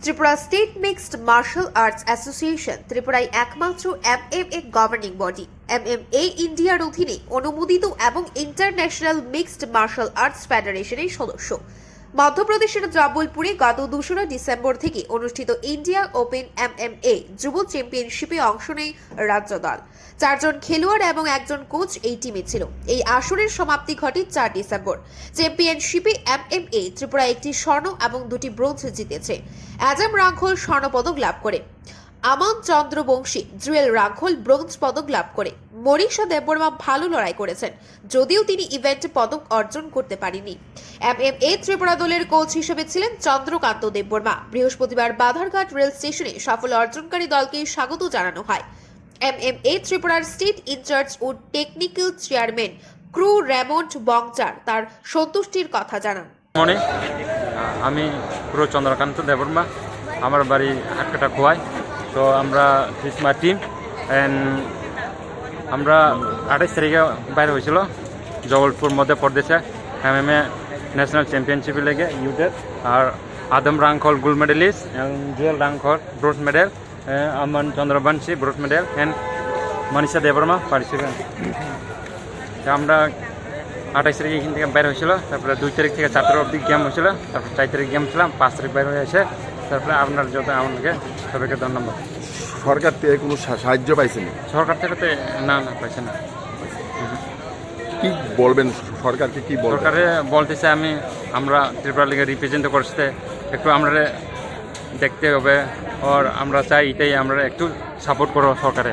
Tripura State Mixed Martial Arts Association ত্রিপুরায় একমাত্র MMA governing body. MMA ইন্ডিয়ার অধীনে অনুমোদিত এবং ইন্টারন্যাশনাল মিক্সড মার্শাল আর্টস ফেডারেশনের সদস্য। মধ্যপ্রদেশের জব্বলপুরে গত 2 ডিসেম্বর থেকে অনুষ্ঠিত ইন্ডিয়া ওপেন MMA যুব চ্যাম্পিয়নশিপে অংশ নেয় রাজ্য দল। 4 জন খেলোয়াড় এবং 1 জন কোচ এই টিমে ছিল। এই আসরের সমাপ্তি ঘটে 4 ডিসেম্বর। চ্যাম্পিয়নশিপে MMA ত্রিপুরা একটি স্বর্ণ এবং 2টি ব্রোঞ্জ জিতেছে। আজম রাঘোল স্বর্ণপদক লাভ করে, আমান চন্দ্রবংশী জুয়েল রাঘোল ব্রোঞ্জ পদক লাভ করে। মনীষা দেববর্মা ভালো লড়াই করেছেন, যদিও তিনি ইভেন্টে পদক অর্জন করতে পারেনি। MMA ত্রিপুরা দলের কোচ হিসেবে ছিলেন চন্দ্রকান্ত দেববর্মা। বৃহস্পতিবার বাধারঘাট রেল স্টেশনে সাফল্য অর্জনকারী দলকে স্বাগত জানানো হয়। MMA ত্রিপুরার স্টেট ইনচার্জ ও টেকনিক্যাল চেয়ারম্যান ক্রু রেমন্ড বংচার তার সন্তুষ্টির কথা জানান। আমি ক্রু চন্দ্রকান্ত দেববর্মা, আমার বাড়ি হাটকাটা খোয়াই। তো আমরা মাই টিম অ্যান্ড আমরা 28 তারিখে বাইরে হয়েছিল জবলপুর মধ্যপ্রদেশে MMA ন্যাশনাল চ্যাম্পিয়নশিপ লেগে ইউটের। আর আদম রাংখল গোল্ড মেডেলিস্ট এবং Jewel Rangkhal bronze medal, Aman Chandravanshi bronze medal and Manisha Debbarma participant. আমরা 28 তারিখে এখান থেকে বাইরে হয়েছিল। তারপরে 2 তারিখ থেকে 4 তারিখ অবধি গেম হয়েছিল। তারপর 4 তারিখ গেম ছিলাম, 5 তারিখ বাইরে হয়ে এসে তারপরে আপনার যত আমাকে সবাইকে ধন্যবাদ। সরকার থেকে কোনো সাহায্য পাইছেন? সরকার থেকে তো না পাইছে না। কি বলবেন সরকারকে? কি বলবেন? সরকারে বলতেছে আমরা ত্রিপুরা লিগে রিপ্রেজেন্ট করতে একটু আমরা দেখতে হবে, আর আমরা চাই এটাই আমরা একটু সাপোর্ট করবো সরকারে।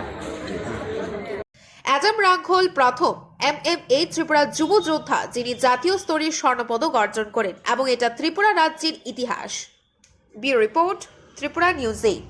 আজম রাঘোল প্রথম MMA ত্রিপুরা যুব যোদ্ধা যিনি জাতীয় স্তরে স্বর্ণপদক অর্জন করেন এবং এটা ত্রিপুরা রাজ্যের ইতিহাস। Bureau report, Tripura news 8।